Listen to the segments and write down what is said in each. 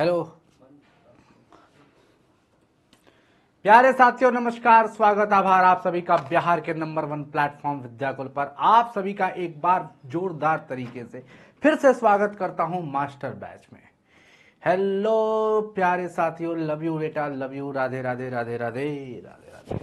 Hello प्यारे साथियों, नमस्कार, स्वागत, आभार आप सभी का बिहार के नंबर 1 प्लेटफॉर्म विद्याकुल पर आप सभी का एक बार जोरदार तरीके से फिर से स्वागत करता हूं मास्टर बैच में। हेलो प्यारे साथियों, लव यू बेटा, लव यू, राधे राधे राधे राधे राधे राधे।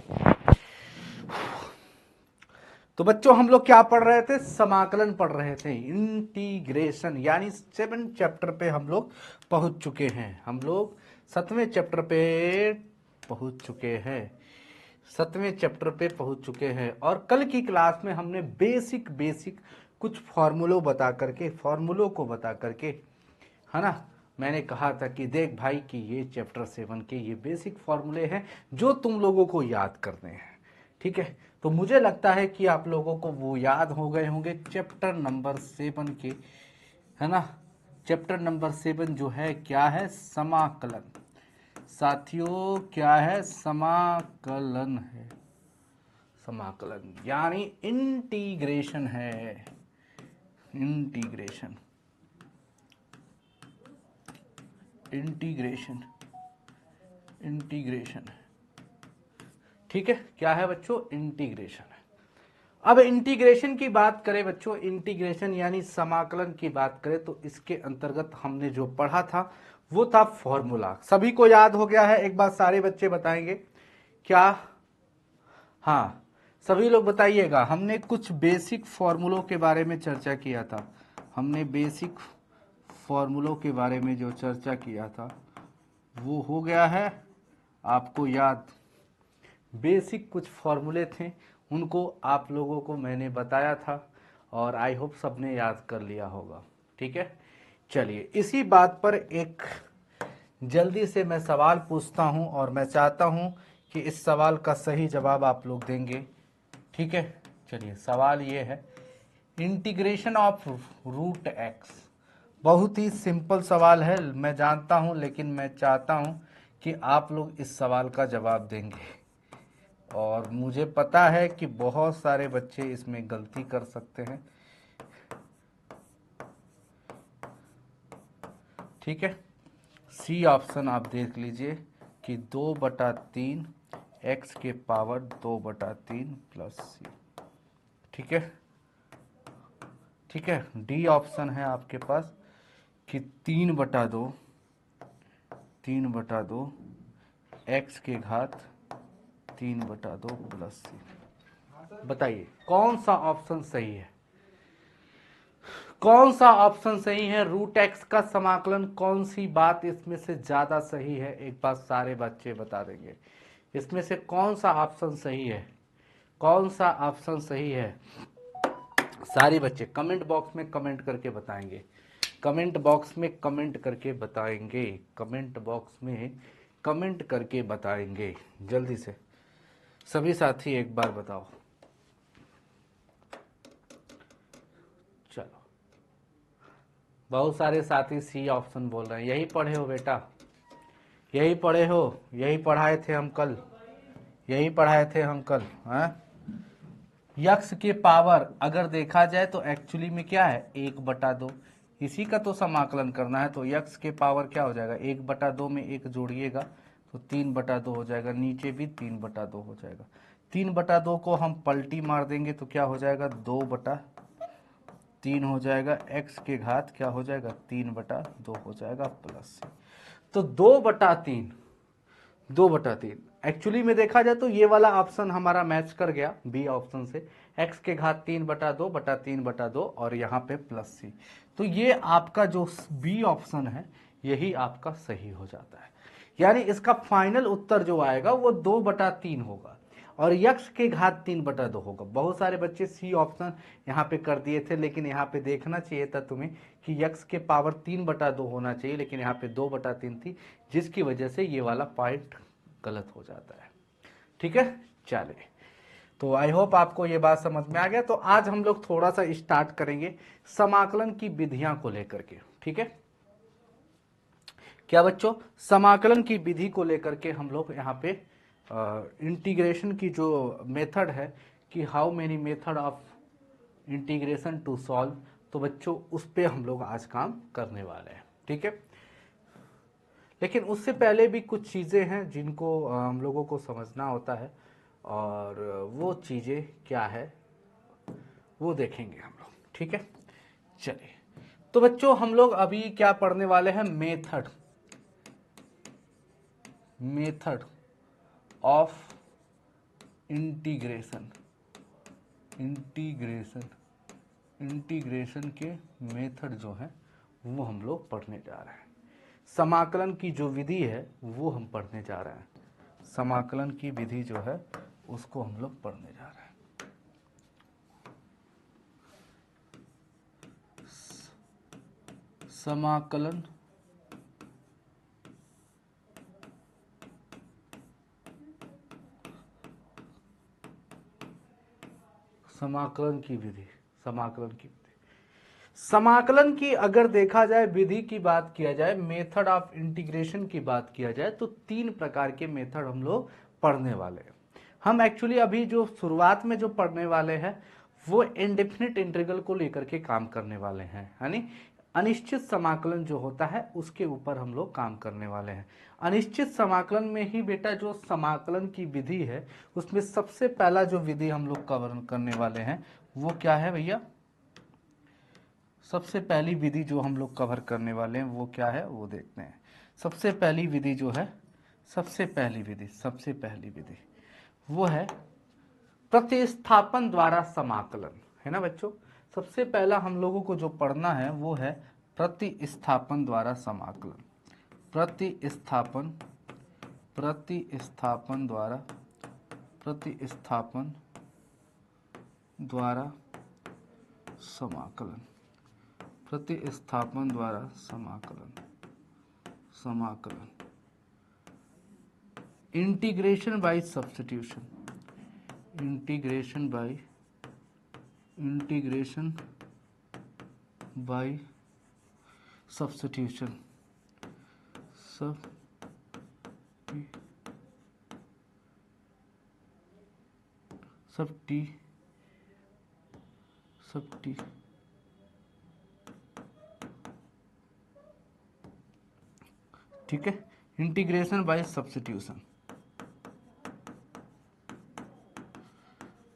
तो बच्चों, हम लोग क्या पढ़ रहे थे? समाकलन पढ़ रहे थे, इंटीग्रेशन, यानी 7 चैप्टर पे हम लोग पहुंच चुके हैं। हम लोग 7वें चैप्टर पे पहुंच चुके हैं, 7वें चैप्टर पे पहुंच चुके हैं। और कल की क्लास में हमने बेसिक कुछ फॉर्मूलों को बता करके, है ना, मैंने कहा था कि देख भाई कि ये चैप्टर 7 के ये बेसिक फॉर्मूले हैं जो तुम लोगों को याद करने हैं। ठीक है, तो मुझे लगता है कि आप लोगों को वो याद हो गए होंगे। चैप्टर नंबर 7 के, है ना, चैप्टर नंबर 7 जो है क्या है? समाकलन। साथियों क्या है? समाकलन है। समाकलन यानी इंटीग्रेशन है। इंटीग्रेशन इंटीग्रेशन इंटीग्रेशन ठीक है, क्या है बच्चों? इंटीग्रेशन है। अब इंटीग्रेशन की बात करें बच्चों, इंटीग्रेशन यानी समाकलन की बात करें तो इसके अंतर्गत हमने जो पढ़ा था वो था फॉर्मूला। सभी को याद हो गया है? एक बार सारे बच्चे बताएंगे क्या? हाँ, सभी लोग बताइएगा। हमने कुछ बेसिक फॉर्मूलों के बारे में चर्चा किया था। हमने बेसिक फॉर्मूलों के बारे में जो चर्चा किया था वो हो गया है आपको याद? बेसिक कुछ फॉर्मूले थे, उनको आप लोगों को मैंने बताया था और आई होप सबने याद कर लिया होगा। ठीक है, चलिए इसी बात पर एक जल्दी से मैं सवाल पूछता हूं और मैं चाहता हूं कि इस सवाल का सही जवाब आप लोग देंगे। ठीक है, चलिए सवाल ये है, इंटीग्रेशन ऑफ रूट एक्स। बहुत ही सिंपल सवाल है, मैं जानता हूं, लेकिन मैं चाहता हूं कि आप लोग इस सवाल का जवाब देंगे। और मुझे पता है कि बहुत सारे बच्चे इसमें गलती कर सकते हैं। ठीक है, सी ऑप्शन आप देख लीजिए कि 2/3 एक्स के पावर 2/3 प्लस सी। ठीक है, ठीक है, डी ऑप्शन है आपके पास कि 3/2 एक्स के घात 3/2 प्लस सी। बताइए कौन सा ऑप्शन सही है? कौन सा ऑप्शन सही है? रूट एक्स का समाकलन, कौन सी बात इसमें से ज्यादा सही है? एक बात सारे बच्चे बता देंगे, इसमें से कौन सा ऑप्शन सही है? कौन सा ऑप्शन सही है? सारे बच्चे कमेंट बॉक्स में कमेंट करके बताएंगे। कमेंट बॉक्स में कमेंट करके बताएंगे। कमेंट बॉक्स में कमेंट करके बताएंगे जल्दी से। सभी साथी एक बार बताओ। चलो, बहुत सारे साथी सी ऑप्शन बोल रहे हैं। यही पढ़े हो बेटा? यही पढ़े हो? यही पढ़ाए थे हम कल? यही पढ़ाए थे हम कल? हैं? यक्स के पावर अगर देखा जाए तो एक्चुअली में क्या है? 1/2। इसी का तो समाकलन करना है, तो यक्स के पावर क्या हो जाएगा? 1/2 में एक जोड़िएगा तो 3/2 हो जाएगा, नीचे भी 3/2 हो जाएगा। 3/2 को हम पलटी मार देंगे तो क्या हो जाएगा? 2/3 हो जाएगा। एक्स के घात क्या हो जाएगा? 3/2 हो जाएगा प्लस। तो 2/3, 2/3 एक्चुअली में देखा जाए तो ये वाला ऑप्शन हमारा मैच कर गया बी ऑप्शन से। एक्स के घात 3/2 और यहाँ पे प्लस सी। तो ये आपका जो बी ऑप्शन है यही आपका सही हो जाता है। यानी इसका फाइनल उत्तर जो आएगा वो 2/3 होगा और यक्स के घात 3/2 होगा। बहुत सारे बच्चे सी ऑप्शन यहाँ पे कर दिए थे, लेकिन यहाँ पे देखना चाहिए था तुम्हें कि यक्स के पावर 3/2 होना चाहिए, लेकिन यहाँ पे 2/3 थी, जिसकी वजह से ये वाला पॉइंट गलत हो जाता है। ठीक है, चलिए, तो आई होप आपको ये बात समझ में आ गया। तो आज हम लोग थोड़ा सा स्टार्ट करेंगे समाकलन की विधियां को लेकर के। ठीक है, क्या बच्चों? समाकलन की विधि को लेकर के हम लोग यहाँ पे इंटीग्रेशन की जो मेथड है कि how many method of integration to solve, तो बच्चों उस पे हम लोग आज काम करने वाले हैं। ठीक है, लेकिन उससे पहले भी कुछ चीज़ें हैं जिनको हम लोगों को समझना होता है, और वो चीज़ें क्या है वो देखेंगे हम लोग। ठीक है, चलिए। तो बच्चों हम लोग अभी क्या पढ़ने वाले हैं, method, method of integration, integration, integration के मेथड जो है वो हम लोग पढ़ने जा रहे हैं। समाकलन की जो विधि है वो हम पढ़ने जा रहे हैं, समाकलन की विधि जो है उसको हम लोग पढ़ने जा रहे हैं। समाकलन, समाकलन की विधि, समाकलन की विधि, समाकलन की अगर देखा जाए विधि की बात किया जाए, मेथड ऑफ इंटीग्रेशन की बात किया जाए, तो 3 प्रकार के मेथड हम लोग पढ़ने वाले हैं। हम एक्चुअली अभी जो शुरुआत में जो पढ़ने वाले हैं वो इंडेफिनिट इंटीग्रल को लेकर के काम करने वाले हैं, यानी अनिश्चित समाकलन जो होता है उसके ऊपर हम लोग काम करने वाले हैं। अनिश्चित समाकलन में ही बेटा जो समाकलन की विधि है उसमें सबसे पहला जो विधि हम लोग कवर करने वाले हैं वो क्या है भैया, सबसे पहली विधि जो हम लोग कवर करने वाले हैं वो क्या है वो देखते हैं। सबसे पहली विधि जो है, सबसे पहली विधि, सबसे पहली विधि वो है प्रतिस्थापन द्वारा समाकलन, है ना बच्चों। सबसे पहला हम लोगों को जो पढ़ना है वो है प्रतिस्थापन द्वारा समाकलन, प्रतिस्थापन, प्रतिस्थापन द्वारा, प्रतिस्थापन द्वारा समाकलन, प्रतिस्थापन द्वारा समाकलन, समाकलन, integration by substitution, integration by, integration by substitution, सब सब टी, सब टी, ठीक है, इंटीग्रेशन बाय सब्स्टिट्यूशन,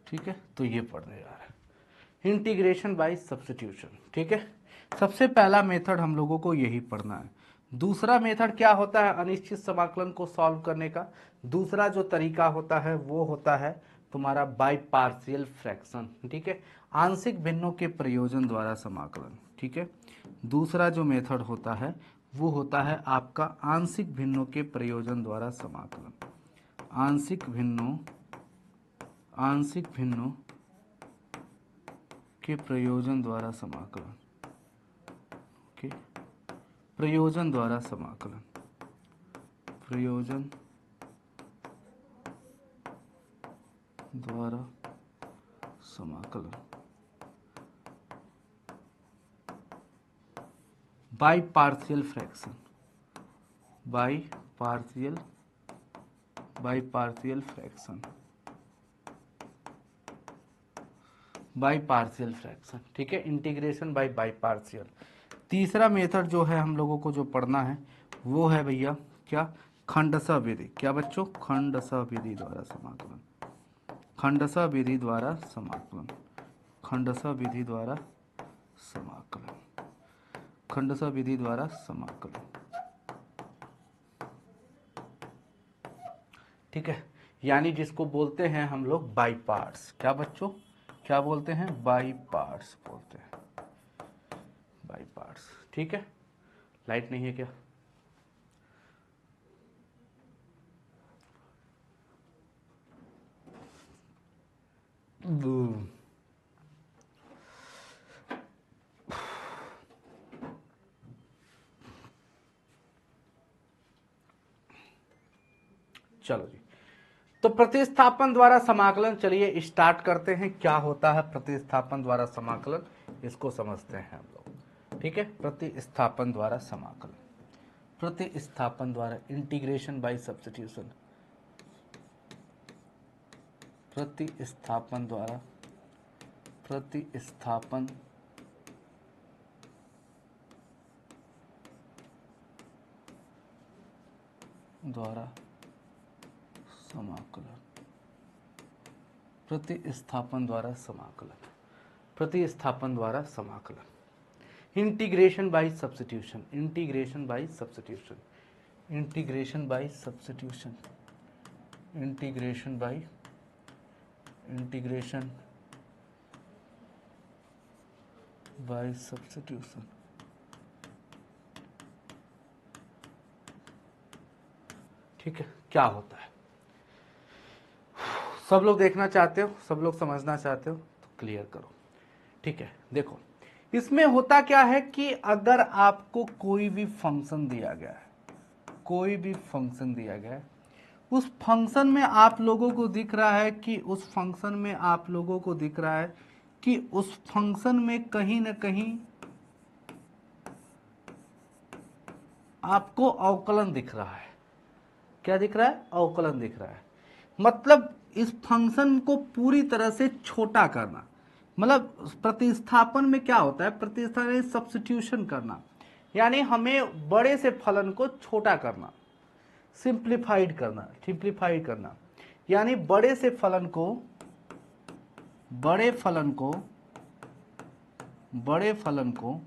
ठीक है। तो ये पढ़ने जा रहा है इंटीग्रेशन बाय सब्स्टिट्यूशन, ठीक है। सबसे पहला मेथड हम लोगों को यही पढ़ना है। दूसरा मेथड क्या होता है अनिश्चित समाकलन को सॉल्व करने का, दूसरा जो तरीका होता है वो होता है तुम्हारा बाय पार्शियल फ्रैक्शन, ठीक है, आंशिक भिन्नों के प्रयोजन द्वारा समाकलन, ठीक है। दूसरा जो मेथड होता है वो होता है आपका आंशिक भिन्नों के प्रयोजन द्वारा समाकलन, आंशिक भिन्नों, आंशिक भिन्नों के प्रयोजन द्वारा समाकलन, ओके, प्रयोजन द्वारा समाकलन, प्रयोजन द्वारा समाकलन, by partial fraction, by partial, by partial fraction, by partial fraction, ठीक है, इंटीग्रेशन बाय पार्शियल। तीसरा मेथड जो है हम लोगों को जो पढ़ना है वो है भैया क्या, खंडशः विधि, क्या बच्चों, खंडशः विधि द्वारा समाकलन, खंडशः विधि द्वारा समाकलन, खंडशः विधि द्वारा समाकलन, खंडशः विधि द्वारा समाकलन, ठीक है, यानी जिसको बोलते हैं हम लोग बाई पार्ट्स, क्या बच्चों, क्या बोलते हैं, बाई पार्ट्स बोलते हैं, बाई पार्ट्स, ठीक है। लाइट नहीं है क्या, चलो जी। तो प्रतिस्थापन द्वारा समाकलन, चलिए स्टार्ट करते हैं। क्या होता है प्रतिस्थापन द्वारा समाकलन, इसको समझते हैं हम लोग, ठीक है। प्रतिस्थापन द्वारा समाकलन, प्रतिस्थापन द्वारा इंटीग्रेशन बाय सब्स्टिट्यूशन, प्रतिस्थापन द्वारा, प्रतिस्थापन द्वारा समाकलन, प्रतिस्थापन द्वारा समाकलन, प्रतिस्थापन द्वारा समाकलन। Integration by substitution, integration by substitution, integration by substitution, integration by integration by substitution. ठीक है, क्या होता है सब लोग देखना चाहते हो, सब लोग समझना चाहते हो तो क्लियर करो। ठीक है, देखो इसमें होता क्या है कि अगर आपको कोई भी फंक्शन दिया गया है, कोई भी फंक्शन दिया गया है, उस फंक्शन में आप लोगों को दिख रहा है कि उस फंक्शन में आप लोगों को दिख रहा है कि उस फंक्शन में कहीं ना कहीं आपको अवकलन दिख रहा है। क्या दिख रहा है? अवकलन दिख रहा है। मतलब इस फंक्शन को पूरी तरह से छोटा करना, मतलब प्रतिस्थापन में क्या होता है, प्रतिस्थापन सब्स्टिट्यूशन करना, यानी हमें बड़े से फलन को छोटा करना, सिंप्लीफाइड करना, सिंप्लीफाइड करना, यानी बड़े से फलन को, बड़े फलन को, बड़े फलन को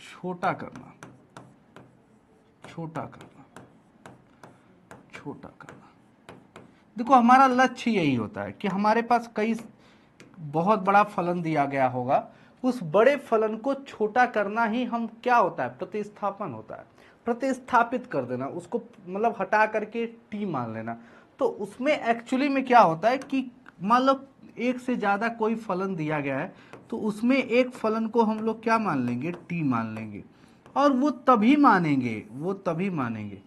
छोटा करना, छोटा करना, छोटा करना। देखो हमारा लक्ष्य यही होता है कि हमारे पास कई बहुत बड़ा फलन दिया गया होगा, उस बड़े फलन को छोटा करना ही हम क्या होता है, प्रतिस्थापन होता है। प्रतिस्थापित कर देना, उसको मतलब हटा करके टी मान लेना। तो उसमें एक्चुअली में क्या होता है कि मान लो एक से ज्यादा कोई फलन दिया गया है तो उसमें एक फलन को हम लोग क्या मान लेंगे, टी मान लेंगे। और वो तभी मानेंगे, वो तभी मानेंगे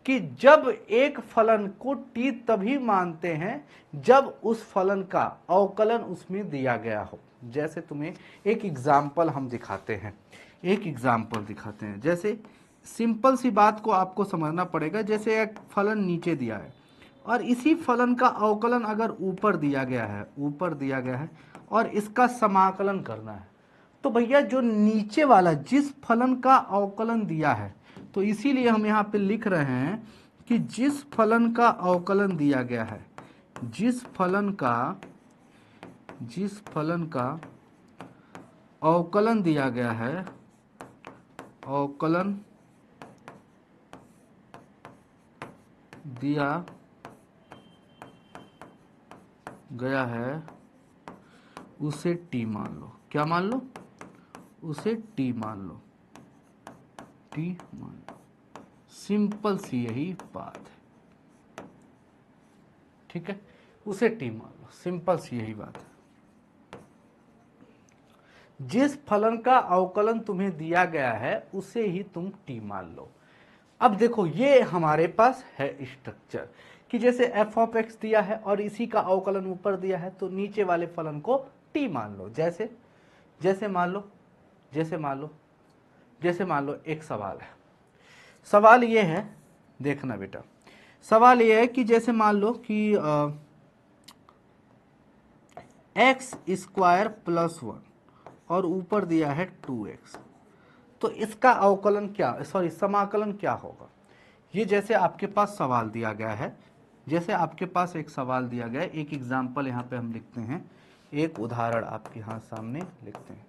कि जब एक फलन को टी तभी मानते हैं जब उस फलन का अवकलन उसमें दिया गया हो। जैसे तुम्हें एक एग्जाम्पल हम दिखाते हैं, एक एग्जाम्पल दिखाते हैं। जैसे सिंपल सी बात को आपको समझना पड़ेगा। जैसे एक फलन नीचे दिया है और इसी फलन का अवकलन अगर ऊपर दिया गया है, ऊपर दिया गया है और इसका समाकलन करना है, तो भैया जो नीचे वाला जिस फलन का अवकलन दिया है, तो इसीलिए हम यहाँ पे लिख रहे हैं कि जिस फलन का अवकलन दिया गया है, जिस फलन का अवकलन दिया गया है, अवकलन दिया गया है उसे टी मान लो। क्या मान लो? उसे टी मान लो, टी मान लो। सिंपल सी यही बात है। ठीक है, उसे टी मान लो, सिंपल सी यही बात है। जिस फलन का अवकलन तुम्हें दिया गया है उसे ही तुम टी मान लो। अब देखो ये हमारे पास है स्ट्रक्चर कि जैसे एफ ऑफ एक्स दिया है और इसी का अवकलन ऊपर दिया है, तो नीचे वाले फलन को टी मान लो। जैसे मान लो एक सवाल है। सवाल ये है, देखना बेटा, सवाल ये है कि जैसे मान लो कि एक्स स्क्वायर प्लस 1 और ऊपर दिया है 2x, तो इसका अवकलन क्या, सॉरी समाकलन क्या होगा। ये जैसे आपके पास सवाल दिया गया है, जैसे आपके पास एक सवाल दिया गया है, एक एग्जाम्पल यहाँ पे हम लिखते हैं, एक उदाहरण आपके यहाँ सामने लिखते हैं।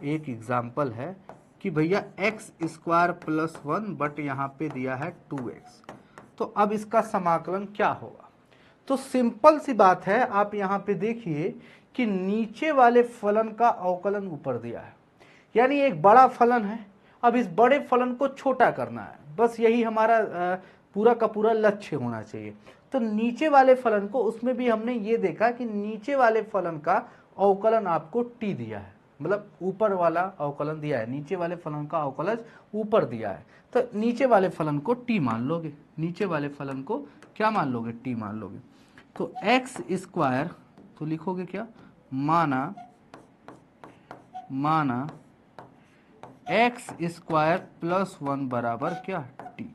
एक एग्जाम्पल है कि भैया एक्स स्क्वायर प्लस 1 बट यहाँ पे दिया है 2x, तो अब इसका समाकलन क्या होगा। तो सिंपल सी बात है, आप यहाँ पे देखिए कि नीचे वाले फलन का अवकलन ऊपर दिया है, यानी एक बड़ा फलन है, अब इस बड़े फलन को छोटा करना है, बस यही हमारा पूरा का पूरा लक्ष्य होना चाहिए। तो नीचे वाले फलन को, उसमें भी हमने ये देखा कि नीचे वाले फलन का अवकलन आपको टी दिया है, मतलब ऊपर वाला अवकलन दिया है, नीचे वाले फलन का अवकलन ऊपर दिया है, तो नीचे वाले फलन को टी मान लोगे, नीचे वाले फलन को क्या मान लोगे, टी मान लोगे। तो एक्स स्क्वायर, तो लिखोगे क्या, माना एक्स स्क्वायर प्लस 1 बराबर क्या, टी।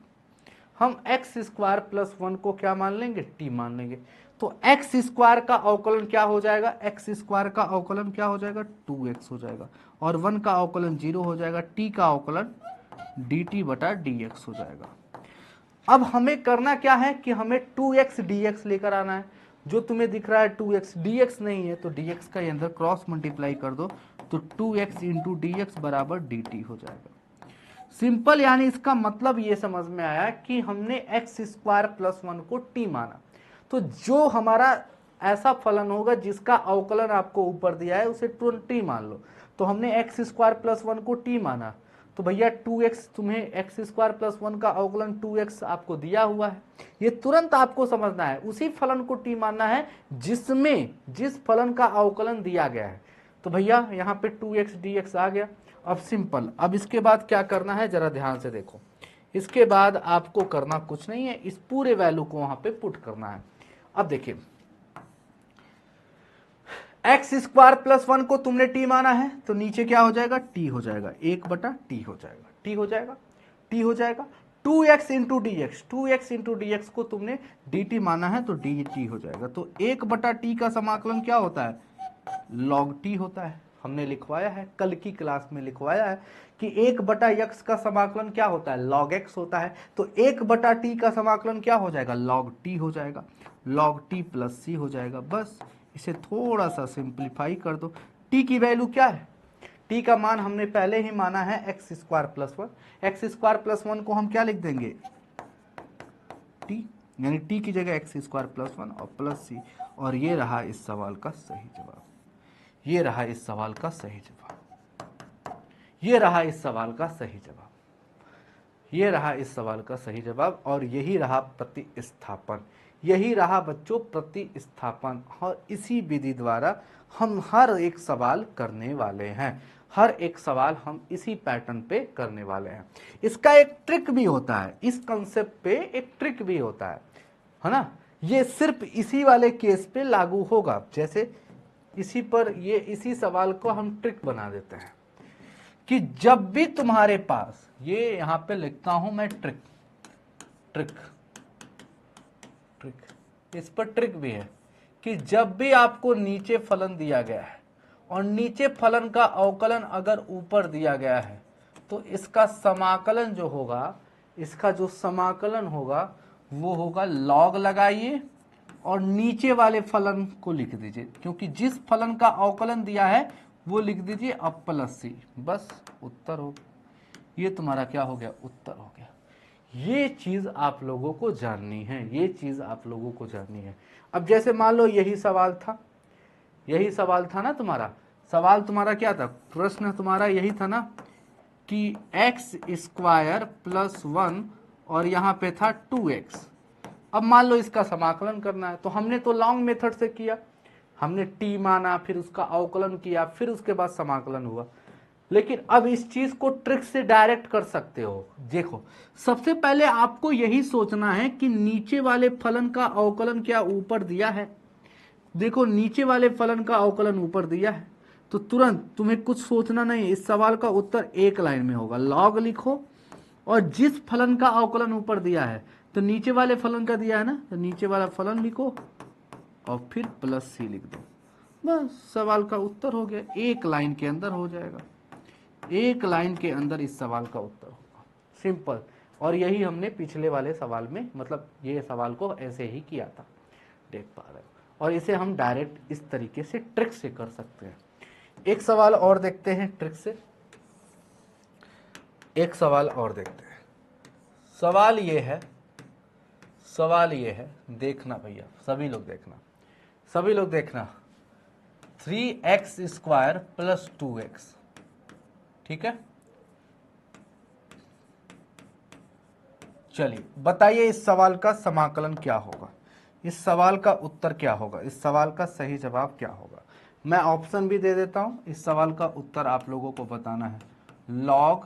हम एक्स स्क्वायर प्लस 1 को क्या मान लेंगे, टी मान लेंगे। तो एक्स स्क्वायर का अवकलन क्या हो जाएगा, एक्स स्क्वायर का अवकलन क्या हो जाएगा, 2x हो जाएगा, और 1 का अवकलन 0 हो जाएगा, टी का अवकलन dt बटा dx हो जाएगा। अब हमें करना क्या है कि हमें 2x dx लेकर आना है। जो तुम्हें दिख रहा है 2x dx नहीं है तो dx का अंदर क्रॉस मल्टीप्लाई कर दो तो 2x इंटू dx बराबर dt हो जाएगा। सिंपल, यानी इसका मतलब ये समझ में आया कि हमने x स्क्वायर प्लस 1 को t माना, तो जो हमारा ऐसा फलन होगा जिसका अवकलन आपको ऊपर दिया है उसे 20 मान लो। तो हमने एक्स स्क्वायर प्लस 1 को t माना, तो भैया 2x, तुम्हें एक्स स्क्वायर प्लस 1 का अवकलन 2x आपको दिया हुआ है। ये तुरंत आपको समझना है, उसी फलन को t मानना है जिस फलन का अवकलन दिया गया है। तो भैया यहाँ पे 2x dx आ गया। अब सिंपल, अब इसके बाद क्या करना है जरा ध्यान से देखो। इसके बाद आपको करना कुछ नहीं है, इस पूरे वैल्यू को वहां पे पुट करना है। अब देखिए, एक्स स्क्वायर प्लस 1 को तुमने टी माना है तो नीचे क्या हो जाएगा, टी हो जाएगा, 1/टी हो जाएगा, टी हो जाएगा, टी हो जाएगा। 2x into D x, 2x into D x को तुमने dt माना है तो dt हो जाएगा। तो 1/t का समाकलन क्या होता है, log t होता है। हमने लिखवाया है, कल की क्लास में लिखवाया है कि 1/x का समाकलन क्या होता है, log x होता है। तो 1/t का समाकलन क्या हो जाएगा, log t हो जाएगा, log t प्लस c हो जाएगा। बस इसे थोड़ा सा सिंप्लीफाई कर दो। t की वैल्यू क्या है, t का मान हमने पहले ही माना है x square plus 1। X square plus 1 को हम क्या लिख देंगे, t, यानी t की जगह एक्स स्क्वायर प्लस 1 और प्लस c। और ये रहा इस सवाल का सही जवाब, ये रहा इस सवाल का सही जवाब, ये रहा इस सवाल का सही जवाब, ये रहा इस सवाल का सही जवाब। और यही रहा प्रतिस्थापन, यही रहा बच्चों प्रतिस्थापन। और इसी विधि द्वारा हम हर एक सवाल करने वाले हैं, हर एक सवाल हम इसी पैटर्न पे करने वाले हैं। इसका एक ट्रिक भी होता है, इस कंसेप्ट पे एक ट्रिक भी होता है ना। ये सिर्फ इसी वाले केस पे लागू होगा, जैसे इसी पर ये इसी सवाल को हम ट्रिक बना देते हैं कि जब भी तुम्हारे पास, ये यहां पे लिखता हूं मैं ट्रिक, ट्रिक, ट्रिक, इस पर ट्रिक भी है कि जब भी आपको नीचे फलन दिया गया है और नीचे फलन का अवकलन अगर ऊपर दिया गया है तो इसका समाकलन जो होगा, इसका जो समाकलन होगा वो होगा लॉग लगाइए और नीचे वाले फलन को लिख दीजिए, क्योंकि जिस फलन का अवकलन दिया है वो लिख दीजिए अब प्लस सी। बस उत्तर हो गया, ये तुम्हारा क्या हो गया, उत्तर हो गया। ये चीज आप लोगों को जाननी है, ये चीज आप लोगों को जाननी है। अब जैसे मान लो यही सवाल था, यही सवाल था ना तुम्हारा, सवाल तुम्हारा क्या था, प्रश्न तुम्हारा यही था ना कि एक्स स्क्वायर प्लस 1 और यहाँ पे था 2x। अब मान लो इसका समाकलन करना है, तो हमने तो लॉन्ग मेथड से किया, हमने t माना, फिर उसका अवकलन किया, फिर उसके बाद समाकलन हुआ। लेकिन अब इस चीज को ट्रिक से डायरेक्ट कर सकते हो। देखो, सबसे पहले आपको यही सोचना है कि नीचे वाले फलन का अवकलन क्या ऊपर दिया है। देखो, नीचे वाले फलन का अवकलन ऊपर दिया है तो तुरंत तुम्हें कुछ सोचना नहीं, इस सवाल का उत्तर एक लाइन में होगा, लॉग लिखो और जिस फलन का अवकलन ऊपर दिया है तो नीचे वाले फलन का दिया है ना, तो नीचे वाला फलन लिखो और फिर प्लस सी लिख दो। बस सवाल का उत्तर हो गया, एक लाइन के अंदर हो जाएगा, एक लाइन के अंदर इस सवाल का उत्तर होगा, सिंपल। और यही हमने पिछले वाले सवाल में, मतलब ये सवाल को ऐसे ही किया था, देख पा रहे हो। और इसे हम डायरेक्ट इस तरीके से ट्रिक से कर सकते हैं। एक सवाल और देखते हैं ट्रिक से, एक सवाल और देखते हैं। सवाल ये है, सवाल ये है, देखना भैया, सभी लोग देखना, सभी लोग देखना, 3x स्क्वायर प्लस 2x, ठीक है। चलिए बताइए इस सवाल का समाकलन क्या होगा, इस सवाल का उत्तर क्या होगा, इस सवाल का सही जवाब क्या होगा। मैं ऑप्शन भी दे देता हूं, इस सवाल का उत्तर आप लोगों को बताना है। log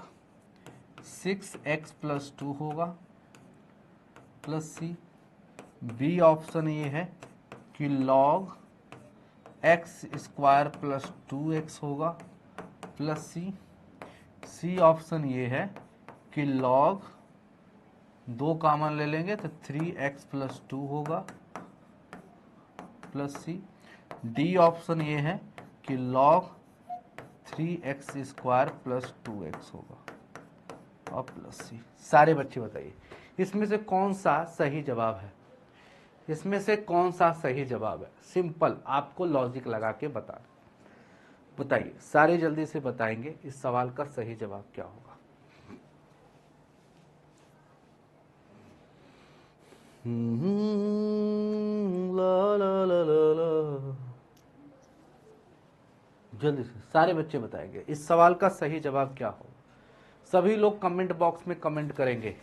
6x प्लस 2 होगा प्लस सी। बी ऑप्शन ये है कि log x square plus 2x होगा प्लस सी। सी ऑप्शन ये है कि log 2 कॉमन ले लेंगे तो 3x प्लस 2 होगा प्लस सी। डी ऑप्शन ये है कि log 3x square plus 2x होगा। और प्लस सी। सारे बच्चे बताइए इसमें से कौन सा सही जवाब है, इसमें से कौन सा सही जवाब है। सिंपल, आपको लॉजिक लगा के बताइए, सारे जल्दी से बताएंगे इस सवाल का सही जवाब क्या होगा। ला ला ला ला ला। जल्दी से सारे बच्चे बताएंगे इस सवाल का सही जवाब क्या हो। सभी लोग कमेंट बॉक्स में कमेंट करेंगे।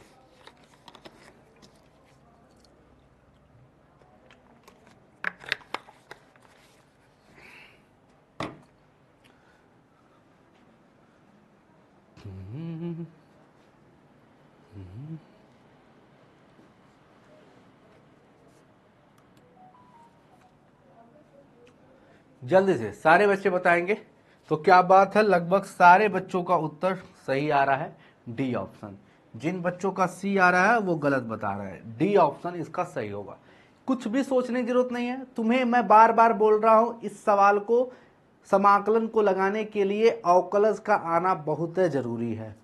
जल्दी से सारे बच्चे बताएंगे। तो क्या बात है, लगभग सारे बच्चों का उत्तर सही आ रहा है, डी ऑप्शन। जिन बच्चों का सी आ रहा है वो गलत बता रहा है, डी ऑप्शन इसका सही होगा। कुछ भी सोचने की जरूरत नहीं है तुम्हें, मैं बार बार बोल रहा हूं इस सवाल को, समाकलन को लगाने के लिए अवकलज का आना बहुत जरूरी है।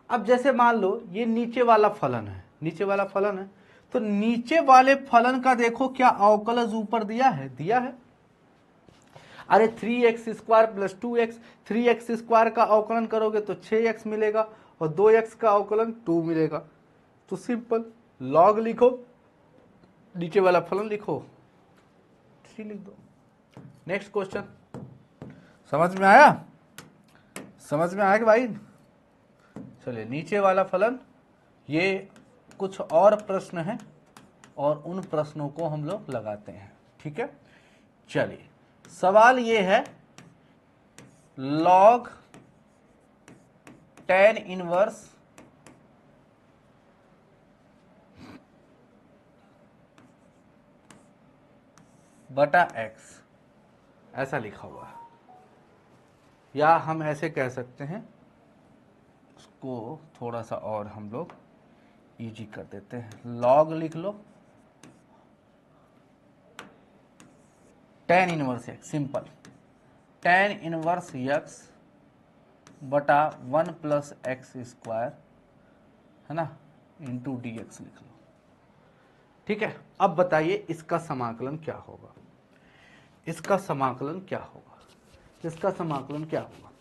अब जैसे मान लो ये नीचे वाला फलन है, नीचे वाला फलन है, तो नीचे वाले फलन का देखो क्या अवकलज ऊपर दिया है, दिया है। अरे 3x² प्लस 2x, 3x² का अवकलन करोगे तो 6x मिलेगा और 2x का अवकलन 2 मिलेगा। तो सिंपल लॉग लिखो, नीचे वाला फलन लिखो, 3 लिख दो। नेक्स्ट क्वेश्चन, समझ में आया, समझ में आया कि भाई। चलिए नीचे वाला फलन, ये कुछ और प्रश्न है और उन प्रश्नों को हम लोग लगाते हैं, ठीक है। चलिए सवाल ये है, लॉग tan इनवर्स बटा x, ऐसा लिखा हुआ है, या हम ऐसे कह सकते हैं, उसको थोड़ा सा और हम लोग इजी कर देते हैं, लॉग लिख लो tan inverse x, simple tan inverse x बटा 1 प्लस एक्स स्क्वायर, है ना, इंटू डी एक्स लिख लो, ठीक है। अब बताइए इसका समाकलन क्या होगा, इसका समाकलन क्या होगा, इसका समाकलन क्या होगा।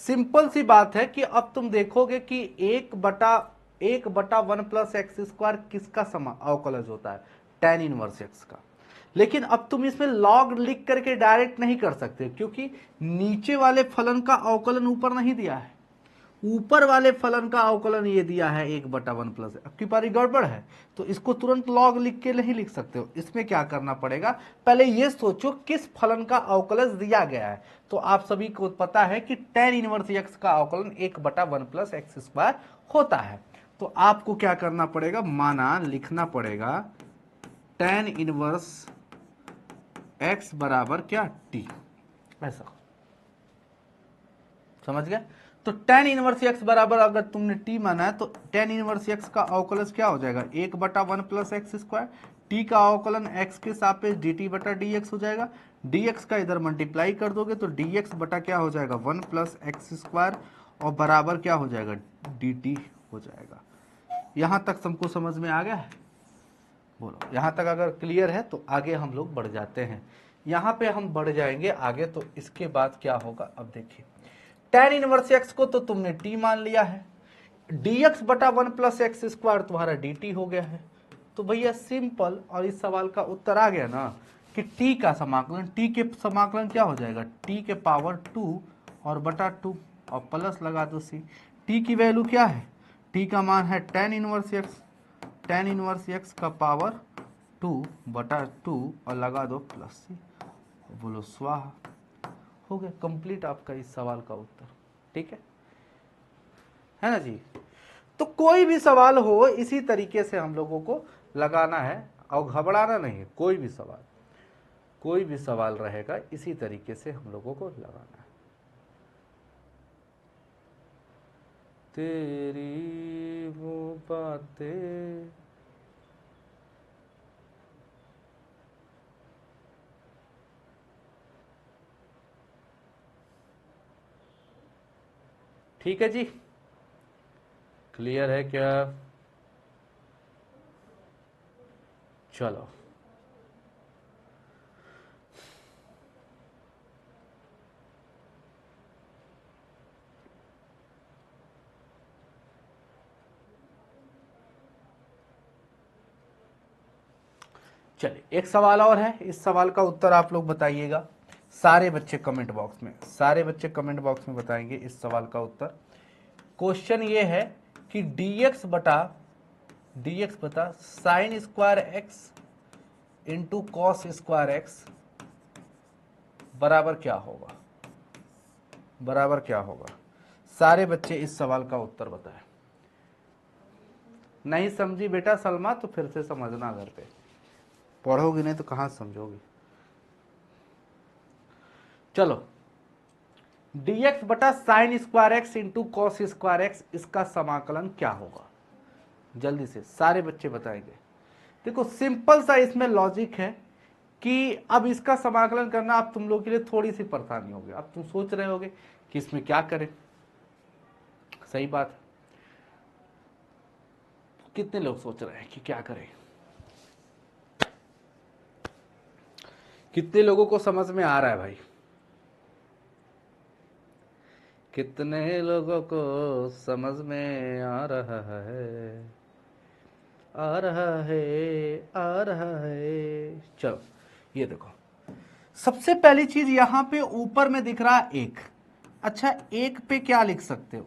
सिंपल सी बात है कि अब तुम देखोगे कि 1/1 प्लस एक्स स्क्वायर किसका अवकलज होता है, tan इनवर्स एक्स का। लेकिन अब तुम इसमें लॉग लिख करके डायरेक्ट नहीं कर सकते, क्योंकि नीचे वाले फलन का अवकलन ऊपर नहीं दिया है, ऊपर वाले फलन का अवकलन ये दिया है 1/1 प्लस। अब की बारी गड़बड़ है तो इसको तुरंत लॉग लिख के नहीं लिख सकते हो, इसमें क्या करना पड़ेगा, पहले ये सोचो किस फलन का अवकलज दिया गया है। तो आप सभी को पता है कि tan इनवर्स x का अवकलन 1/1 प्लस एक्स स्क्वायर होता है। तो आपको क्या करना पड़ेगा, माना लिखना पड़ेगा tan इनवर्स x बराबर क्या, t, ऐसा, समझ गए। तो tan इनवर्स x बराबर अगर तुमने t माना है तो tan इनवर्स x का अवकलज क्या हो जाएगा, 1/1 प्लस एक्स स्क्वायर, t का अवकलन x के सापेक्ष dt बटा dx हो जाएगा, dx का इधर मल्टीप्लाई कर दोगे तो dx बटा क्या हो जाएगा 1 प्लस एक्स स्क्वायर और बराबर क्या हो जाएगा dt हो जाएगा। यहां तक सबको समझ में आ गया है, बोलो यहां तक अगर क्लियर है तो आगे हम लोग बढ़ जाते हैं। यहां पे हम बढ़ जाएंगे आगे, तो इसके बाद क्या होगा, अब देखिए tan इनवर्स x को तो तुमने t मान लिया है, dx बटा 1 प्लस एक्स स्क्वायर तुम्हारा dt हो गया है। तो भैया सिंपल, और इस सवाल का उत्तर आ गया ना कि t का समाकलन, t के समाकलन क्या हो जाएगा, t के पावर 2 और बटा 2 और प्लस लगा दो c। t की वैल्यू क्या है, t का मान है tan inverse x, tan inverse x का पावर 2 बटा 2 और लगा दो प्लस c, बोलो स्वाहा, हो गया कंप्लीट आपका इस सवाल का उत्तर, ठीक है ना जी। तो कोई भी सवाल हो इसी तरीके से हम लोगों को लगाना है और घबराना नहीं है, कोई भी सवाल, कोई भी सवाल रहेगा इसी तरीके से हम लोगों को लगाना है। तेरी वो बातें, ठीक है जी, क्लियर है क्या? चलो चलिए, एक सवाल और है, इस सवाल का उत्तर आप लोग बताइएगा। सारे बच्चे कमेंट बॉक्स में, सारे बच्चे कमेंट बॉक्स में बताएंगे इस सवाल का उत्तर। क्वेश्चन ये है कि dx बता sign square x into cos square x बराबर क्या होगा, बराबर क्या होगा। सारे बच्चे इस सवाल का उत्तर बताएं। नहीं समझी बेटा सलमा तो फिर से समझना, घर पे पढ़ोगी नहीं तो कहाँ समझोगी। चलो, dx बटा sign square x into cos square x, इसका समाकलन क्या होगा, जल्दी से सारे बच्चे बताएंगे। देखो सिंपल सा इसमें लॉजिक है कि अब इसका समाकलन करना अब तुम लोग के लिए थोड़ी सी परेशानी होगी। अब तुम सोच रहे होगे कि इसमें क्या करें, सही बात है। कितने लोग सोच रहे हैं कि क्या करें, कितने लोगों को समझ में आ रहा है भाई, कितने लोगों को समझ में आ रहा है, आ रहा है, आ रहा है। चलो ये देखो, सबसे पहली चीज यहां पे ऊपर में दिख रहा है एक। अच्छा, एक पे क्या लिख सकते हो,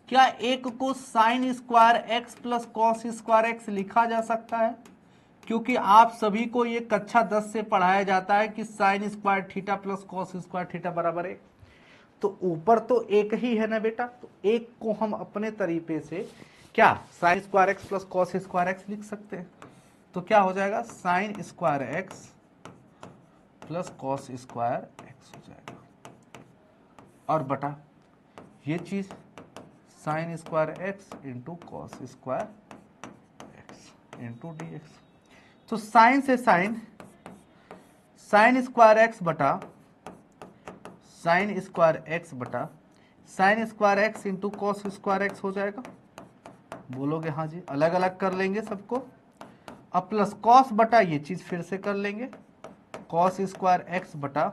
क्या एक को sign square x plus cos square x लिखा जा सकता है? क्योंकि आप सभी को ये कक्षा 10 से पढ़ाया जाता है कि sign square theta plus cos square theta बराबर एक। तो ऊपर तो एक ही है ना बेटा, तो एक को हम अपने तरीके से क्या sign square x plus cos square x लिख सकते हैं। तो क्या हो जाएगा, sign square x plus cos square x हो जाएगा, और बटा ये चीज sign square x into cos square x into D x. तो साइन से साइन, साइन स्क्वायर एक्स बटा साइन स्क्वायर एक्स बटा sign square x into cos square x हो जाएगा। बोलोगे हाँ जी, अलग अलग कर लेंगे सबको। अब प्लस कॉस बटा ये चीज फिर से कर लेंगे, कॉस स्क्वायर एक्स बटा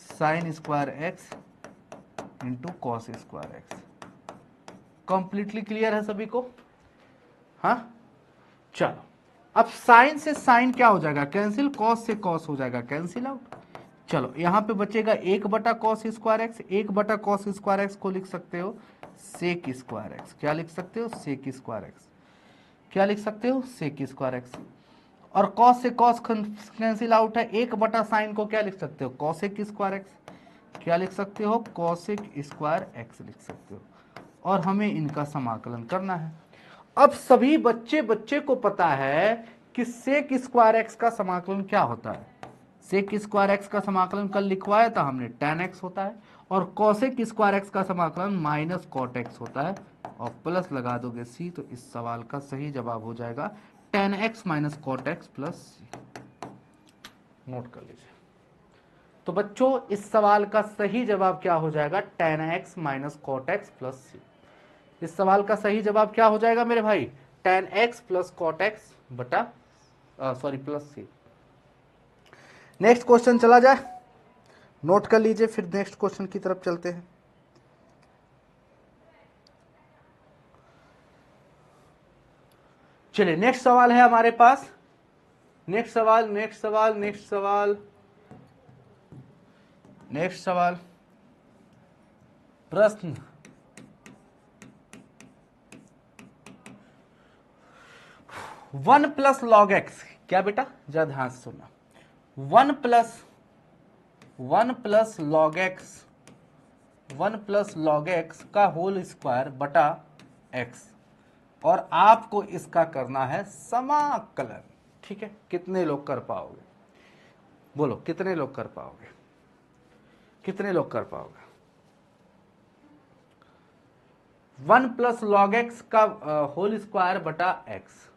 sign square x into cos square x. Completely clear है सभी को? हाँ चलो, अब साइन से साइन क्या हो जाएगा, कैंसिल, कॉस से कॉस हो जाएगा कैंसिल आउट। चलो यहां पे बचेगा एक बटा कॉस स्क्वायर एक्स, एक बटा कॉस स्क्वायर एक्स को लिख सकते हो सेक स्क्वायर एक्स। क्या लिख सकते हो, सेक स्क्वायर एक्स। क्या लिख सकते हो, सेक स्क्वायर एक्स। और कॉस से कॉस कैंसिल आउट है, एक बटा साइन को क्या लिख सकते हो, कॉसेक स्क्वायर एक्स। क्या लिख सकते हो, कॉसेक स्क्वायर एक्स लिख सकते हो। और हमें इनका समाकलन करना है। अब सभी बच्चे बच्चे को पता है कि सेक स्क्वायर एक्स का समाकलन क्या होता है। सेक स्क्वायर एक्स का समाकलन कल लिखवाया था हमने, tan x होता है, और कॉसेक स्क्वायर एक्स का समाकलन माइनस कॉट एक्स होता है, और प्लस लगा दोगे c, तो इस सवाल का सही जवाब हो जाएगा tan x minus cot x plus c। Note कर लीजिए। तो बच्चों इस सवाल का सही जवाब क्या हो जाएगा, tan x minus cot x plus c। इस सवाल का सही जवाब क्या हो जाएगा मेरे भाई, tan x plus cot x बटा sorry plus c। Next question चला जाए, नोट कर लीजिए, फिर नेक्स्ट क्वेश्चन की तरफ चलते हैं। चलिए नेक्स्ट सवाल है हमारे पास, नेक्स्ट सवाल नेक्स्ट सवाल नेक्स्ट सवाल नेक्स्ट सवाल। प्रश्न 1 प्लस लॉग एक्स, क्या बेटा जरा ध्यान से सुनना, 1 plus log x, 1 plus log x का होल स्क्वायर बटा एक्स, और आपको इसका करना है समाकलन। ठीक है, कितने लोग कर पाओगे, बोलो कितने लोग कर पाओगे, कितने लोग कर पाओगे। 1 प्लस लॉग एक्स का होल स्क्वायर बटा एक्स।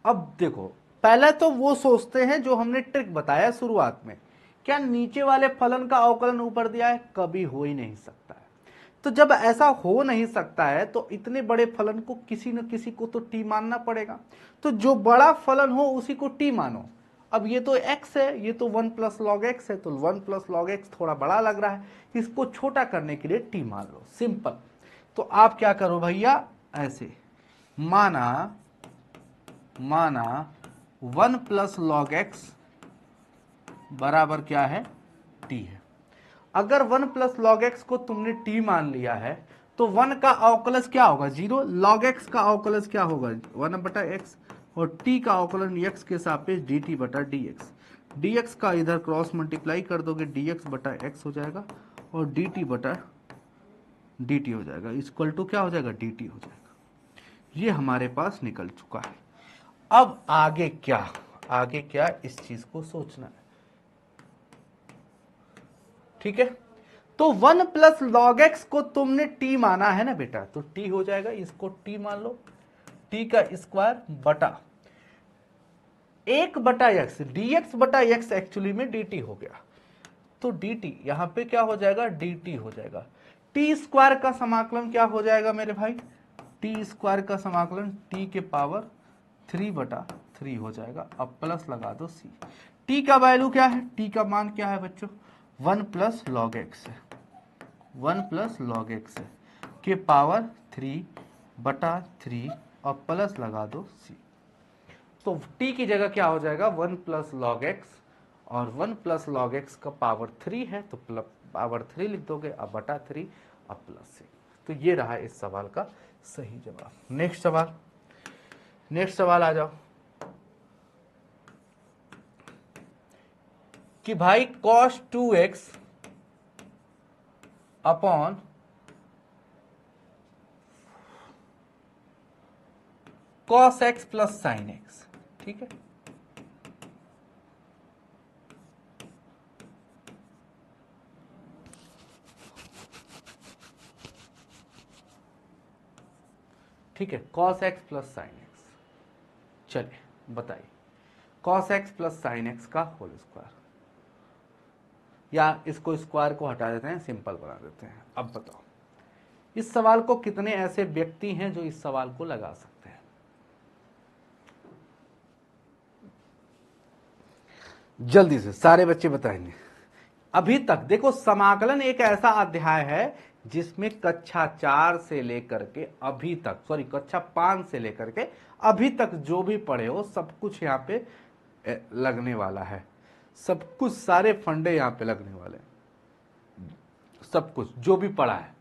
अब देखो पहले तो वो सोचते हैं जो हमने ट्रिक बताया शुरुआत में, क्या नीचे वाले फलन का अवकलन ऊपर दिया है, कभी हो ही नहीं सकता है। तो जब ऐसा हो नहीं सकता है तो इतने बड़े फलन को किसी न किसी को तो टी मानना पड़ेगा। तो जो बड़ा फलन हो उसी को टी मानो। अब ये तो x है, ये तो 1 प्लस लॉग एक्स है, तो 1 प्लस लॉग एक्स थोड़ा बड़ा लग रहा है, इसको छोटा करने के लिए टी मान लो, सिंपल। तो आप क्या करो भैया, ऐसे माना 1 प्लस लॉग एक्स बराबर क्या है, टी है। अगर 1 प्लस लॉग एक्स को तुमने टी मान लिया है तो 1 का अवकलज क्या होगा, 0। लॉग एक्स का अवकलज क्या होगा, 1 बटा एक्स, और टी का अवकलन एक्स के सापेक्ष डी टी बटा डी एक्स। डी एक्स का इधर क्रॉस मल्टीप्लाई कर दोगे, डी एक्स बटा एक्स हो जाएगा, और डी टी बटा डी टी हो जाएगा, इक्वल टू क्या हो जाएगा, डी टी हो जाएगा। ये हमारे पास निकल चुका है। अब आगे क्या इस चीज को सोचना है, ठीक है। तो 1 प्लस लॉग एक्स को तुमने टी माना है ना बेटा, तो टी हो जाएगा, इसको टी मान लो, टी का स्क्वायर बटा 1 बटा एक्स, डी एक्स बटा एक्स एक्चुअली में डी टी हो गया, तो डी टी यहां पे क्या हो जाएगा, डी टी हो जाएगा। टी स्क्वायर का समाकलन क्या हो जाएगा मेरे भाई, टी स्क्वायर का समाकलन टी के पावर 3 बटा 3 हो जाएगा। अब प्लस लगा दो सी। टी का वैल्यू क्या है, टी का मान क्या है बच्चों, 1 प्लस लॉग एक्स है, 1 प्लस लॉग एक्स है के पावर 3 बटा 3 और प्लस लगा दो सी। तो t की जगह क्या हो जाएगा, 1 प्लस लॉग एक्स, और 1 प्लस लॉग एक्स का पावर 3 है तो पावर 3 लिख दोगे, अब बटा 3 अब प्लस सी। तो ये रहा इस सवाल का सही जवाब। नेक्स्ट सवाल आ जाओ कि भाई cos 2x upon cos x plus sine x, ठीक है। ठीक है, cos x plus sine x, चलिए बताइए cos x plus sine x का होल स्क्वायर, या इसको स्क्वायर को हटा देते हैं, सिंपल बना देते हैं। अब बताओ इस सवाल को कितने ऐसे व्यक्ति हैं जो इस सवाल को लगा सकते हैं, जल्दी से सारे बच्चे बताएंगे। अभी तक देखो, समाकलन एक ऐसा अध्याय है जिसमें कक्षा 4 से लेकर के अभी तक, सॉरी कक्षा 5 से लेकर के अभी तक जो भी पढ़े हो सब कुछ यहाँ पे लगने वाला है, सब कुछ सारे फंडे यहाँ पे लगने वाले हैं। सब कुछ जो भी पढ़ा है,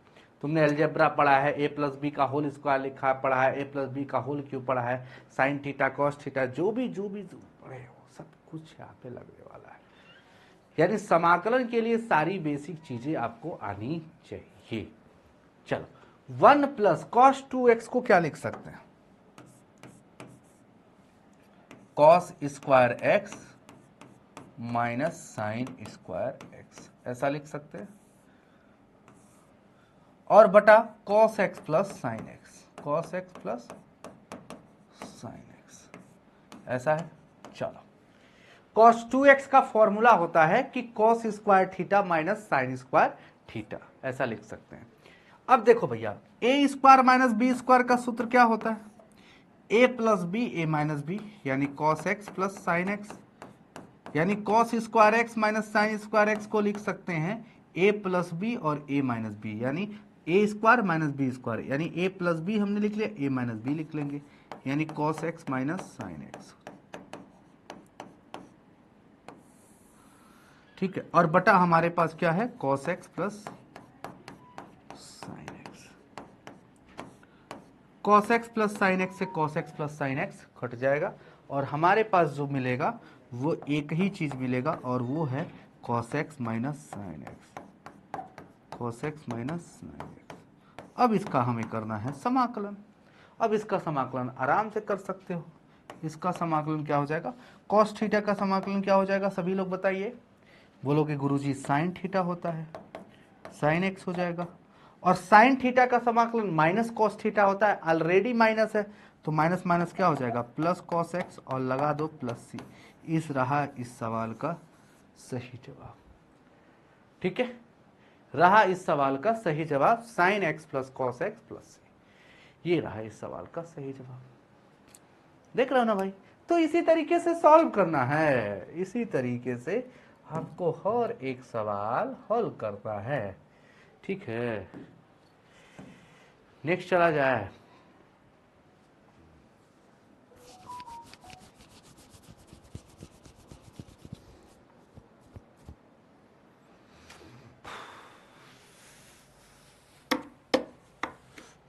तुमने अलजेब्रा पढ़ा है, ए प्लस बी का होल स्क्वायर लिखा पढ़ा है, ए प्लस बी का होल क्यूब पढ़ा है, साइन थीटा कॉस थीटा, जो भी पढ़े हो सब कुछ यहाँ पे लगने वाला है। यानी समाकलन के लिए सारी बेसिक चीजें आपको आनी चाहिए। चलो 1 प्लस कॉस 2x को क्या लिख सकते हैं, cos square x minus sine square x, ऐसा लिख सकते हैं, और बटा cos x plus sine x, cos x plus sine x, ऐसा है। चलो cos 2x का फॉर्मूला होता है कि cos square theta minus sine square theta, ऐसा लिख सकते हैं। अब देखो भैया, a square minus B square का सूत्र क्या होता है, a plus B A minus B, यानी cos x plus sine x, यानी cos square x minus sine square x को लिख सकते हैं a प्लस बी और a माइनस बी, यानी a square minus B square, यानी a प्लस बी हमने लिख लिया, a माइनस बी लिख लेंगे, यानी cos x minus sine x, ठीक है। और बटा हमारे पास क्या है, cos x plus sine x, cos x plus sine x से cos x plus sine x cut जाएगा, और हमारे पास जो मिलेगा वो एक ही चीज मिलेगा, और वो है cos x minus sine x, cos x minus sine x. अब इसका हमें करना है समाकलन। अब इसका समाकलन आराम से कर सकते हो। इसका समाकलन क्या हो जाएगा, cos थीटा का समाकलन क्या हो जाएगा, सभी लोग बताइए। बोलोगे गुरुजी साइन थीटा होता है, साइन एक्स हो जाएगा, और साइन थीटा का समाकलन माइनस कॉस थीटा होता है, ऑलरेडी माइनस है, तो माइनस माइनस क्या हो जाएगा, प्लस कॉस एक्स, और लगा दो प्लस सी। इस रहा इस सवाल का सही जवाब, ठीक है। रहा इस सवाल का सही जवाब sine x plus cos x plus c. ये रहा इस सवाल का सही जवाब। देख रहे हो ना भाई। तो इसी तरीके से सॉल्व करना है, इसी तरीके से आपको हर एक सवाल हल करना है। ठीक है, नेक्स्ट चला जाए।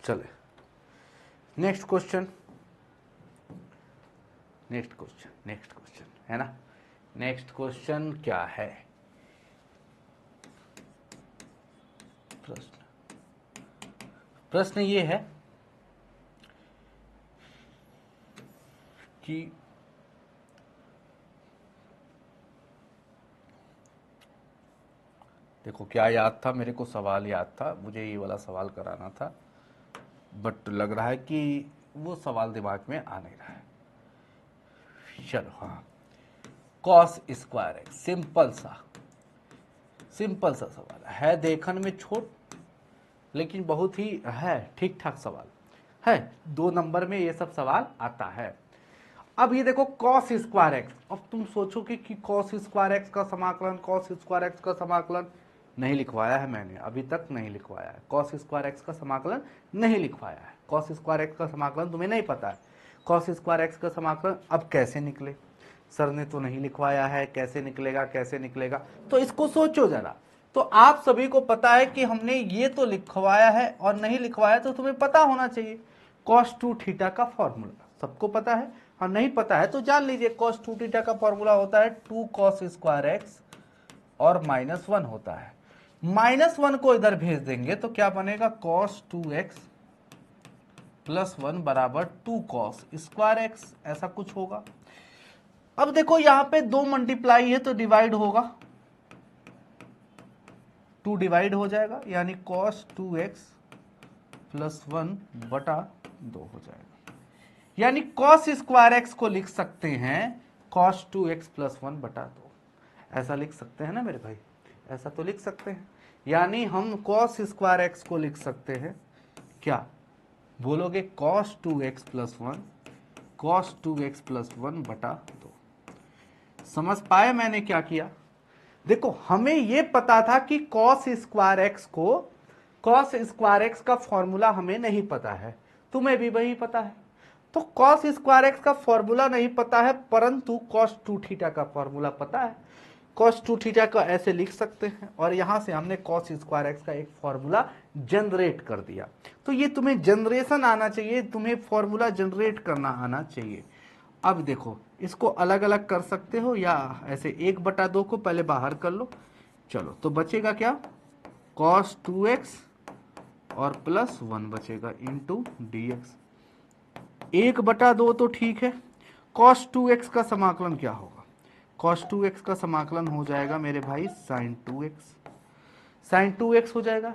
चले next question, next question, next question है ना। नेक्स्ट क्वेश्चन क्या है? प्रश्न ये है कि देखो क्या याद था मेरे को, सवाल याद था, मुझे ये वाला सवाल कराना था, बट लग रहा है कि वो सवाल दिमाग में आ नहीं रहा है। चलो हाँ, कॉस स्क्वायर एक्स, सिंपल सा सवाल है, देखने में छोट लेकिन बहुत ही है ठीक ठाक सवाल है। 2 नंबर में ये सब सवाल आता है। अब ये देखो कॉस स्क्वायर एक्स, अब तुम सोचोगे कि कॉस स्क्वायर एक्स का समाकलन, कॉस स्क्वायर एक्स का समाकलन नहीं लिखवाया है मैंने, अभी तक नहीं लिखवाया है। कॉस स्क्वायर एक्स का समाकलन नहीं लिखवाया है, कॉस स्क्वायर एक्स का समाकलन तुम्हें नहीं पता है। कॉस स्क्वायर एक्स का समाकलन अब कैसे निकले, सर ने तो नहीं लिखवाया है, कैसे निकलेगा, कैसे निकलेगा, तो इसको सोचो जरा। तो आप सभी को पता है कि हमने ये तो लिखवाया है और नहीं लिखवाया, तो तुम्हें पता होना चाहिए कॉस 2 थीटा का फॉर्मूला सबको पता है, और नहीं पता है तो जान लीजिए कॉस 2 थीटा का फॉर्मूला होता है 2 कॉस स्क्वायर एक्स और -1 होता है। -1 को इधर भेज देंगे तो क्या बनेगा, कॉस 2x प्लस 1 बराबर 2 कॉस स्क्वायर एक्स, ऐसा कुछ होगा। अब देखो यहां पे 2 मल्टीप्लाई है तो डिवाइड होगा, 2 डिवाइड हो जाएगा, यानी cos 2x प्लस 1 बटा 2 हो जाएगा। यानी cos स्क्वायर एक्स को लिख सकते हैं cos 2x प्लस 1 बटा 2, ऐसा लिख सकते हैं ना मेरे भाई, ऐसा तो लिख सकते हैं। यानी हम cos स्क्वायर एक्स को लिख सकते हैं, क्या बोलोगे, cos 2x plus 1, cos 2x plus 1 बटा 2। समझ पाए मैंने क्या किया? देखो हमें यह पता था कि cos स्क्वायर एक्स को, cos स्क्वायर एक्स का फॉर्मूला हमें नहीं पता है, तुम्हें भी वही पता है। तो cos स्क्वायर एक्स का फॉर्मूला नहीं पता है, परंतु cos 2 थीटा का फॉर्मूला पता है। cos 2 थीटा को ऐसे लिख सकते हैं, और यहां से हमने cos स्क्वायर एक्स का एक फॉर्मूला जनरेट कर दिया। तो ये तुम्हें जनरेशन आना चाहिए, तुम्हें फॉर्मूला जनरेट करना आना चाहिए। अब देखो इसको अलग अलग कर सकते हो, या ऐसे 1/2 को पहले बाहर कर लो। चलो तो बचेगा क्या, cos 2x और प्लस 1 बचेगा इंटू dx। 1/2 तो ठीक है। cos 2x का समाकलन क्या होगा, cos 2x का समाकलन हो जाएगा मेरे भाई sin 2x, sin 2x हो जाएगा।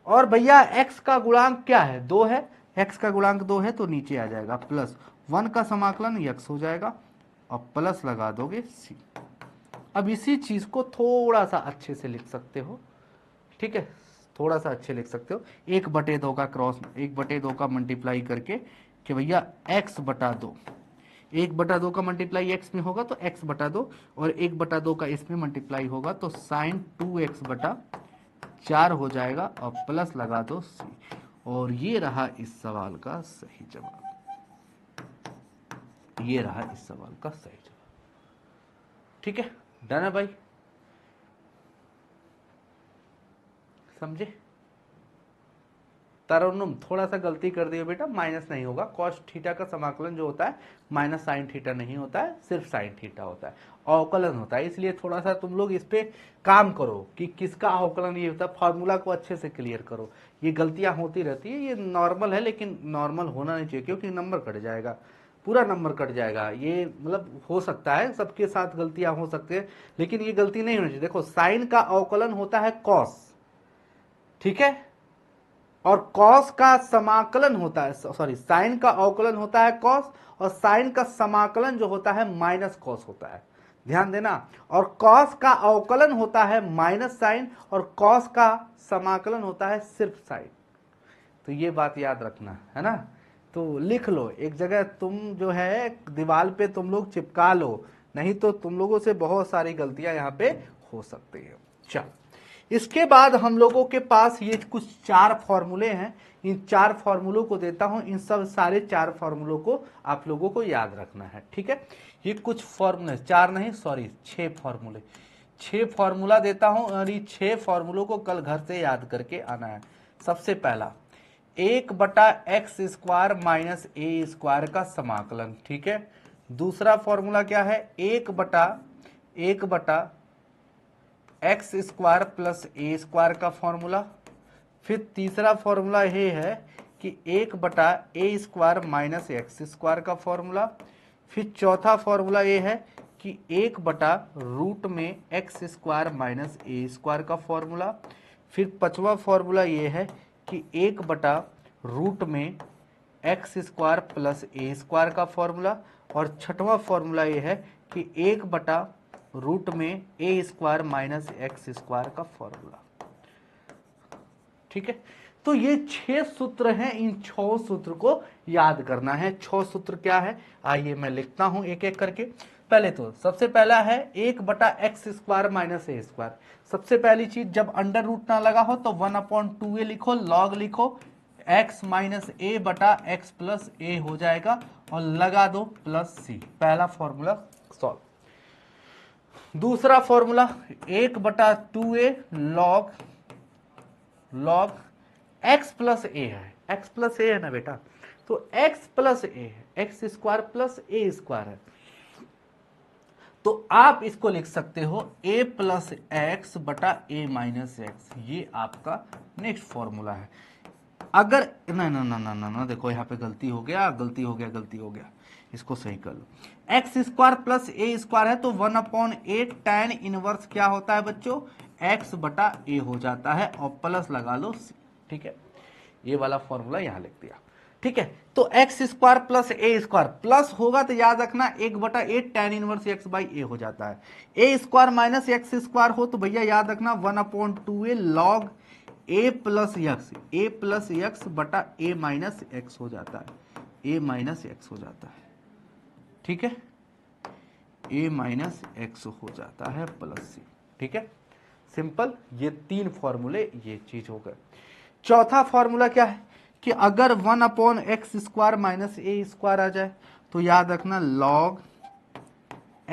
और भैया x का गुणांक क्या है, 2 है, x का गुणांक 2 है तो नीचे आ जाएगा, प्लस 1 का समाकलन x हो जाएगा और प्लस लगा दोगे c। अब इसी चीज को थोड़ा सा अच्छे से लिख सकते हो, ठीक है, थोड़ा सा अच्छे लिख सकते हो, 1/2 का क्रॉस, 1/2 का मल्टीप्लाई करके कि भैया x बटा 2, 1/2 का मल्टीप्लाई x में होगा तो x बटा 2, और 1/2 का इसमें मल्टीप्लाई होगा तो sin 2x बटा 4 हो जाएगा, और प्लस लगा दो c। और ये रहा इस सवाल का सही जवाब, ये रहा इस सवाल का सही जवाब। ठीक है, डन है भाई, समझे? तरन्नुम थोड़ा सा गलती कर दिया बेटा, माइनस नहीं होगा, कॉस थीटा का समाकलन जो होता है माइनस साइन थीटा नहीं होता है, सिर्फ साइन थीटा होता है, अवकलन होता है। इसलिए थोड़ा सा तुम लोग इस पे काम करो कि किसका अवकलन ये होता है, फॉर्मूला को अच्छे से क्लियर करो। ये गलतियां होती रहती है, ये नॉर्मल है, लेकिन नॉर्मल होना नहीं चाहिए, क्योंकि नंबर कट जाएगा, पूरा नंबर कट जाएगा। ये मतलब हो सकता है, सबके साथ गलतियां हो सकती है, लेकिन ये गलती नहीं होनी चाहिए। देखो साइन का अवकलन होता है कॉस, ठीक है, और कॉस का समाकलन होता है, सॉरी साइन का अवकलन होता है कॉस, और साइन का समाकलन जो होता है माइनस कॉस होता है। ध्यान देना। और कॉस का अवकलन होता है माइनस साइन और कॉस का समाकलन होता है सिर्फ साइन। तो ये बात याद रखना है ना। तो लिख लो एक जगह, तुम जो है दीवार पे तुम लोग चिपका लो, नहीं तो तुम लोगों से बहुत सारी गलतियां यहाँ पे हो सकती है। चल, इसके बाद हम लोगों के पास ये कुछ 4 फॉर्मूले हैं। इन 4 फॉर्मूलों को देता हूं, इन सब सारे 4 फॉर्मूलों को आप लोगों को याद रखना है, ठीक है। ये कुछ फॉर्मूले, 4 नहीं सॉरी 6 फॉर्मूले, 6 फॉर्मूला देता हूं और ये 6 फॉर्मूलों को कल घर से याद करके आना है। सबसे पहला 1/x² माइनस ए स्क्वायर का समाकलन, ठीक है। दूसरा फॉर्मूला क्या है, 1/x² प्लस ए स्क्वायर का फॉर्मूला। फिर तीसरा फॉर्मूला ये है कि 1/a² माइनस एक्स स्क्वायर का फॉर्मूला। फिर चौथा फॉर्मूला ये है कि 1/रूट में x² माइनस ए स्क्वायर का फॉर्मूला। फिर पांचवा फॉर्मूला ये है कि 1/रूट में x² प्लस ए स्क्वायर का फॉर्मूला। और छठवां फॉर्मूला ये है कि 1/रूट में a² माइनस एक्स स्क्वायर का फॉर्मूला, ठीक है। तो ये 6 सूत्र हैं, इन 6 सूत्र को याद करना है। 6 सूत्र क्या है, आइए मैं लिखता हूं एक एक करके। पहले तो सबसे पहला है 1/x² माइनस ए स्क्वायर। सबसे पहली चीज, जब अंडर रूट ना लगा हो तो 1/2a लिखो, लॉग लिखो, x माइनस ए बटा एक्स प्लस ए हो जाएगा और लगा दो प्लस सी। पहला फॉर्मूला सॉल्व। दूसरा formula 1/2a log x plus a है, x प्लस ए है ना बेटा, तो x प्लस ए है, x² प्लस ए स्क्वायर है, तो आप इसको लिख सकते हो a प्लस एक्स बटा a माइनस एक्स। ये आपका नेक्स्ट फॉर्मूला है। अगर ना ना ना ना ना ना देखो यहाँ पे गलती हो गया, इसको सही कर लो। x² प्लस ए स्क्वायर है तो 1/8 tan इनवर्स क्या होता है बच्चों, x बटा ए हो जाता है और प्लस लगा लो c, ठीक है। ये वाला फॉर्मूला यहाँ लिख दिया, ठीक है। तो x² प्लस ए स्क्वायर प्लस होगा तो याद रखना 1/8 tan इनवर्स x बाई ए हो जाता है। ए स्क्वायर माइनस एक्स स्क्वायर हो तो भैया याद रखना 1/2a log a plus x बटा a माइनस एक्स हो जाता है, a माइनस एक्स हो जाता है, ठीक है। a माइनस एक्स हो जाता है प्लस सी, ठीक है। सिंपल, ये 3 फॉर्मूले ये चीज हो गए। चौथा फॉर्मूला क्या है कि अगर 1/x² माइनस ए स्क्वायर आ जाए तो याद रखना लॉग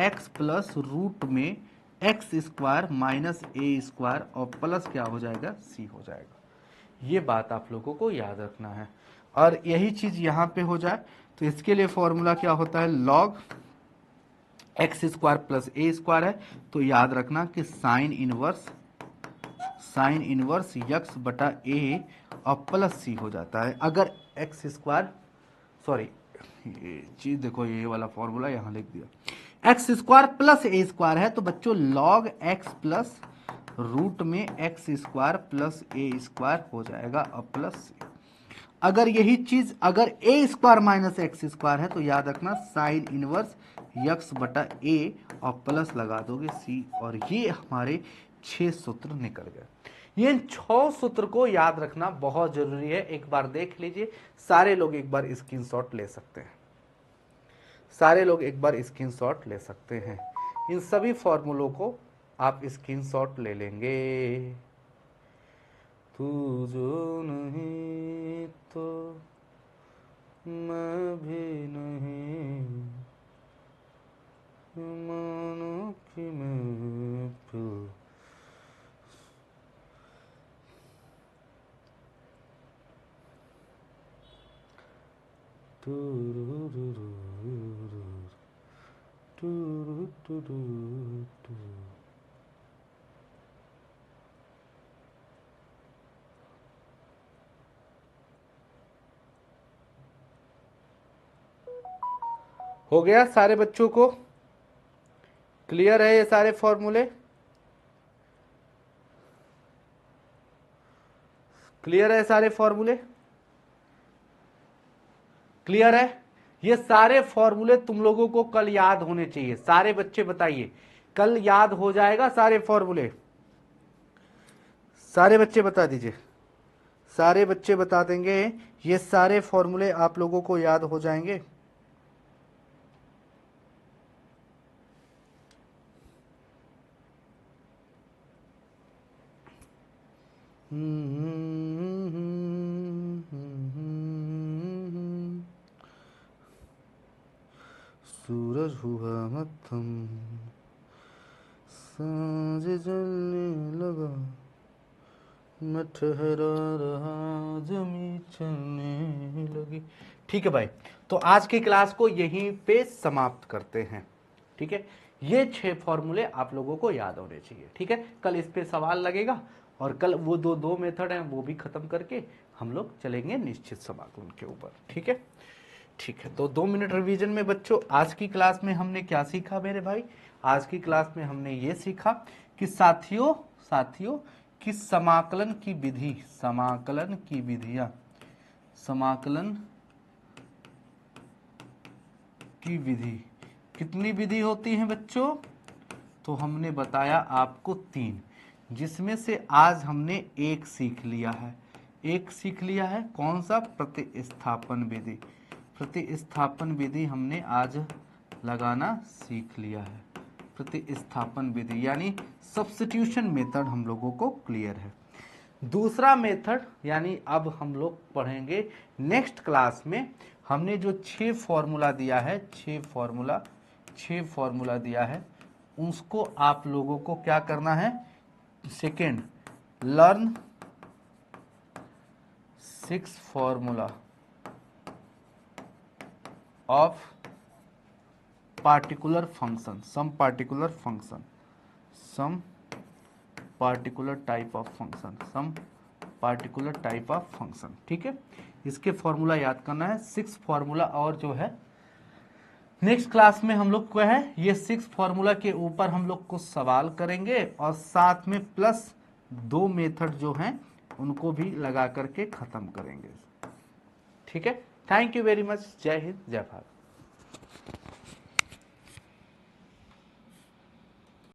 x प्लस रूट में x² माइनस ए स्क्वायर और प्लस क्या हो जाएगा, c हो जाएगा। ये बात आप लोगों को याद रखना है। और यही चीज यहां पे हो जाए तो इसके लिए फॉर्मूला क्या होता है, लॉग x² प्लस ए स्क्वायर है तो याद रखना कि साइन इनवर्स यक्स बटा ए और प्लस सी हो जाता है। अगर x² सॉरी ये चीज देखो, ये वाला फॉर्मूला यहां लिख दिया, x² प्लस ए स्क्वायर है तो बच्चों लॉग x प्लस रूट में x² प्लस ए स्क्वायर हो जाएगा और प्लस सी। अगर यही चीज अगर a² माइनस एक्स स्क्वायर है तो याद रखना साइन इनवर्स यक्स बटा ए और प्लस लगा दोगे सी, और ये हमारे 6 सूत्र निकल गए। ये 6 सूत्र को याद रखना बहुत जरूरी है। एक बार देख लीजिए, सारे लोग एक बार स्क्रीनशॉट ले सकते हैं, इन सभी फॉर्मूलों को आप स्क्रीनशॉट ले लेंगे। तू जो नहीं तो मैं भी नहीं मानो कि मैं तो हो गया सारे बच्चों को क्लियर है ये सारे फॉर्मूले, क्लियर है सारे फॉर्मूले, क्लियर है। ये सारे फॉर्मूले तुम लोगों को कल याद होने चाहिए। सारे बच्चे बताइए, कल याद हो जाएगा सारे फॉर्मूले? सारे बच्चे बता दीजिए, सारे बच्चे बता देंगे ये सारे फॉर्मूले आप लोगों को याद हो जाएंगे? सूरज हुआ मध्यम, सांझ जलने लगा, मैं ठहरा रहा, जमी चलने लगी। ठीक है भाई, तो आज की क्लास को यहीं पे समाप्त करते हैं। ठीक है, ये 6 फॉर्मूले आप लोगों को याद होने चाहिए। ठीक है, कल इस पे सवाल लगेगा और कल वो दो मेथड हैं वो भी खत्म करके हम लोग चलेंगे निश्चित समाकलन के ऊपर। ठीक है, ठीक है, तो 2 मिनट रिवीजन में बच्चों, आज की क्लास में हमने क्या सीखा मेरे भाई? आज की क्लास में हमने ये सीखा कि साथियों कि समाकलन की विधि, समाकलन की विधियां, समाकलन की विधि, कितनी विधि होती हैं बच्चों? तो हमने बताया आपको 3, जिसमें से आज हमने एक सीख लिया है। एक सीख लिया है कौन सा? प्रतिस्थापन विधि। प्रतिस्थापन विधि हमने आज लगाना सीख लिया है। प्रतिस्थापन विधि यानी सब्स्टिट्यूशन मेथड हम लोगों को क्लियर है। दूसरा मेथड यानी अब हम लोग पढ़ेंगे नेक्स्ट क्लास में, हमने जो 6 फॉर्मूला दिया है, 6 फॉर्मूला दिया है, उसको आप लोगों को क्या करना है? Second, learn 6 formula of particular function, some particular function, some particular type of function, some particular type of function. ठीक है, इसके फॉर्मूला याद करना है 6 फॉर्मूला, और जो है नेक्स्ट क्लास में हम लोग को है ये 6 फॉर्मूला के ऊपर हम लोग कुछ सवाल करेंगे और साथ में प्लस 2 मेथड जो हैं उनको भी लगा करके खत्म करेंगे। ठीक है, थैंक यू वेरी मच, जय हिंद जय भारत।